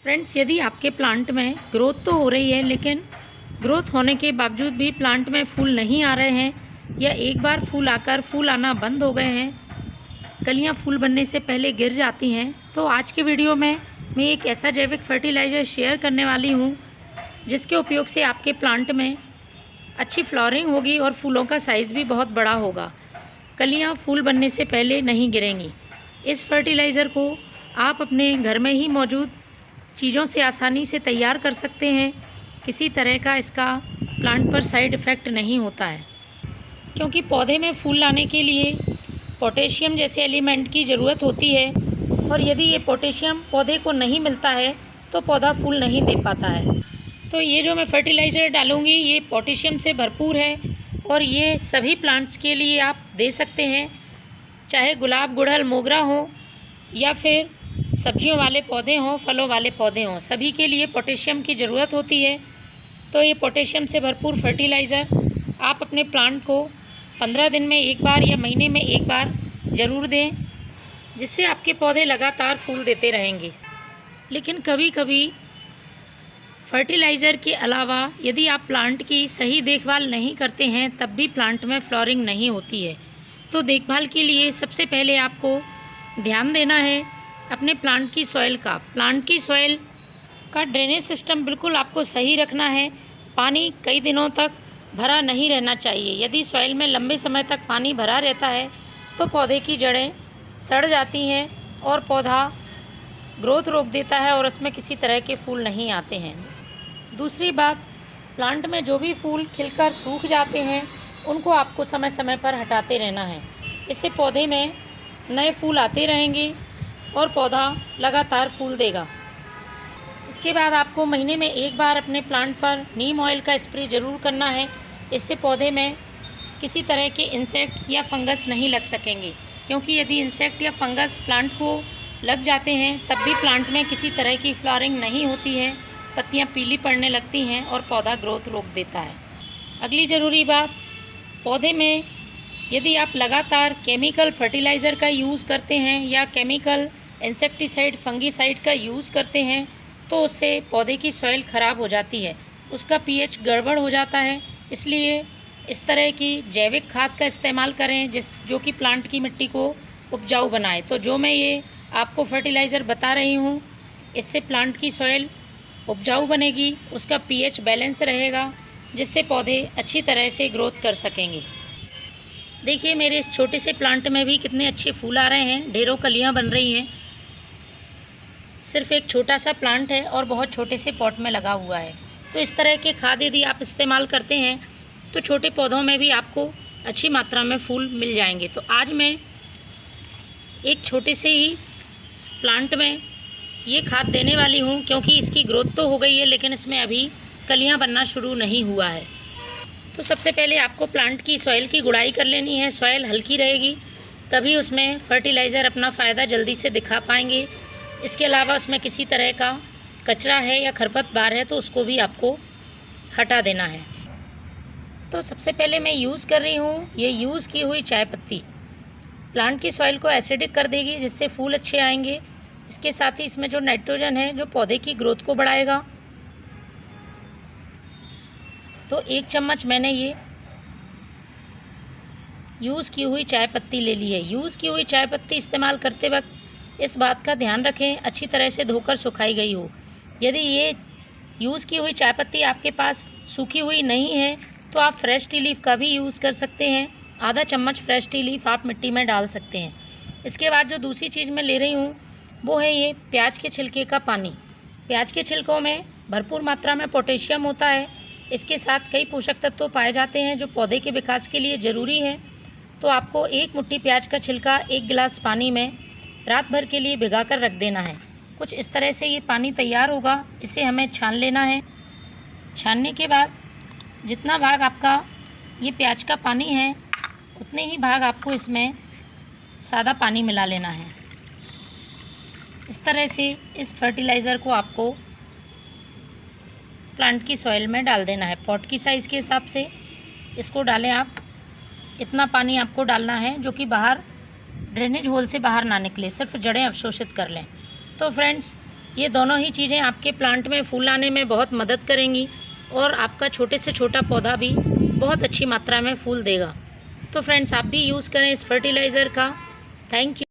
Friends, यदि आपके plant में ग्रोथ तो हो रही है लेकिन ग्रोथ होने के बावजूद भी प्लांट में फूल नहीं आ रहे हैं या एक बार फूल आकर फूल आना बंद हो गए हैं, कलियां फूल बनने से पहले गिर जाती हैं, तो आज के वीडियो में मैं एक ऐसा जैविक फर्टिलाइज़र शेयर करने वाली हूं जिसके उपयोग से आपके प्लांट में अच्छी फ्लावरिंग होगी और फूलों का साइज़ भी बहुत बड़ा होगा। कलियां फूल बनने से पहले नहीं गिरेंगी। इस फर्टिलाइज़र को आप अपने घर में ही मौजूद चीज़ों से आसानी से तैयार कर सकते हैं। किसी तरह का इसका प्लांट पर साइड इफ़ेक्ट नहीं होता है, क्योंकि पौधे में फूल लाने के लिए पोटेशियम जैसे एलिमेंट की ज़रूरत होती है, और यदि ये पोटेशियम पौधे को नहीं मिलता है तो पौधा फूल नहीं दे पाता है। तो ये जो मैं फर्टिलाइज़र डालूँगी ये पोटेशियम से भरपूर है और ये सभी प्लांट्स के लिए आप दे सकते हैं, चाहे गुलाब, गुड़हल, मोगरा हो या फिर सब्जियों वाले पौधे हों, फलों वाले पौधे हों, सभी के लिए पोटेशियम की ज़रूरत होती है। तो ये पोटेशियम से भरपूर फर्टिलाइज़र आप अपने प्लांट को 15 दिन में एक बार या महीने में एक बार ज़रूर दें, जिससे आपके पौधे लगातार फूल देते रहेंगे। लेकिन कभी कभी फर्टिलाइज़र के अलावा यदि आप प्लांट की सही देखभाल नहीं करते हैं तब भी प्लांट में फ्लावरिंग नहीं होती है। तो देखभाल के लिए सबसे पहले आपको ध्यान देना है अपने प्लांट की सॉइल का। प्लांट की सॉइल का ड्रेनेज सिस्टम बिल्कुल आपको सही रखना है। पानी कई दिनों तक भरा नहीं रहना चाहिए। यदि सॉइल में लंबे समय तक पानी भरा रहता है तो पौधे की जड़ें सड़ जाती हैं और पौधा ग्रोथ रोक देता है और उसमें किसी तरह के फूल नहीं आते हैं। दूसरी बात, प्लांट में जो भी फूल खिलकर सूख जाते हैं उनको आपको समय समय पर हटाते रहना है। इससे पौधे में नए फूल आते रहेंगे और पौधा लगातार फूल देगा। इसके बाद आपको महीने में एक बार अपने प्लांट पर नीम ऑयल का स्प्रे ज़रूर करना है। इससे पौधे में किसी तरह के इंसेक्ट या फंगस नहीं लग सकेंगे, क्योंकि यदि इंसेक्ट या फंगस प्लांट को लग जाते हैं तब भी प्लांट में किसी तरह की फ्लावरिंग नहीं होती है, पत्तियां पीली पड़ने लगती हैं और पौधा ग्रोथ रोक देता है। अगली ज़रूरी बात, पौधे में यदि आप लगातार केमिकल फर्टिलाइज़र का यूज़ करते हैं या केमिकल इंसेक्टिसाइड, फंगीसाइड का यूज़ करते हैं तो उससे पौधे की सॉइल ख़राब हो जाती है, उसका पीएच गड़बड़ हो जाता है। इसलिए इस तरह की जैविक खाद का इस्तेमाल करें जो कि प्लांट की मिट्टी को उपजाऊ बनाए। तो जो मैं ये आपको फर्टिलाइज़र बता रही हूँ, इससे प्लांट की सॉइल उपजाऊ बनेगी, उसका पीएच बैलेंस रहेगा, जिससे पौधे अच्छी तरह से ग्रोथ कर सकेंगे। देखिए मेरे इस छोटे से प्लांट में भी कितने अच्छे फूल आ रहे हैं, ढेरों कलियां बन रही हैं। सिर्फ एक छोटा सा प्लांट है और बहुत छोटे से पॉट में लगा हुआ है। तो इस तरह के खाद यदि आप इस्तेमाल करते हैं तो छोटे पौधों में भी आपको अच्छी मात्रा में फूल मिल जाएंगे। तो आज मैं एक छोटे से ही प्लांट में ये खाद देने वाली हूँ, क्योंकि इसकी ग्रोथ तो हो गई है लेकिन इसमें अभी कलियाँ बनना शुरू नहीं हुआ है। तो सबसे पहले आपको प्लांट की सॉइल की गुड़ाई कर लेनी है। सॉइल हल्की रहेगी तभी उसमें फर्टिलाइज़र अपना फ़ायदा जल्दी से दिखा पाएंगे। इसके अलावा उसमें किसी तरह का कचरा है या खरपतवार है तो उसको भी आपको हटा देना है। तो सबसे पहले मैं यूज़ कर रही हूँ ये यूज़ की हुई चाय पत्ती। प्लांट की सॉइल को एसिडिक कर देगी, जिससे फूल अच्छे आएंगे। इसके साथ ही इसमें जो नाइट्रोजन है जो पौधे की ग्रोथ को बढ़ाएगा। तो 1 चम्मच मैंने ये यूज़ की हुई चाय पत्ती ले ली है। यूज़ की हुई चाय पत्ती इस्तेमाल करते वक्त इस बात का ध्यान रखें अच्छी तरह से धोकर सुखाई गई हो। यदि ये यूज़ की हुई चाय पत्ती आपके पास सूखी हुई नहीं है तो आप फ्रेश टी लीफ का भी यूज़ कर सकते हैं। आधा चम्मच फ्रेश टी लीफ आप मिट्टी में डाल सकते हैं। इसके बाद जो दूसरी चीज़ मैं ले रही हूँ वो है ये प्याज के छिलके का पानी। प्याज के छिलकों में भरपूर मात्रा में पोटेशियम होता है। इसके साथ कई पोषक तत्व पाए जाते हैं जो पौधे के विकास के लिए ज़रूरी है। तो आपको 1 मुट्ठी प्याज का छिलका 1 गिलास पानी में रात भर के लिए भिगा कर रख देना है। कुछ इस तरह से ये पानी तैयार होगा, इसे हमें छान लेना है। छानने के बाद जितना भाग आपका ये प्याज का पानी है उतने ही भाग आपको इसमें सादा पानी मिला लेना है। इस तरह से इस फर्टिलाइज़र को आपको प्लांट की सॉइल में डाल देना है। पॉट की साइज़ के हिसाब से इसको डालें आप। इतना पानी आपको डालना है जो कि बाहर ड्रेनेज होल से बाहर ना निकले, सिर्फ जड़ें अवशोषित कर लें। तो फ्रेंड्स, ये दोनों ही चीज़ें आपके प्लांट में फूल आने में बहुत मदद करेंगी और आपका छोटे से छोटा पौधा भी बहुत अच्छी मात्रा में फूल देगा। तो फ्रेंड्स, आप भी यूज़ करें इस फर्टिलाइज़र का। Thank you.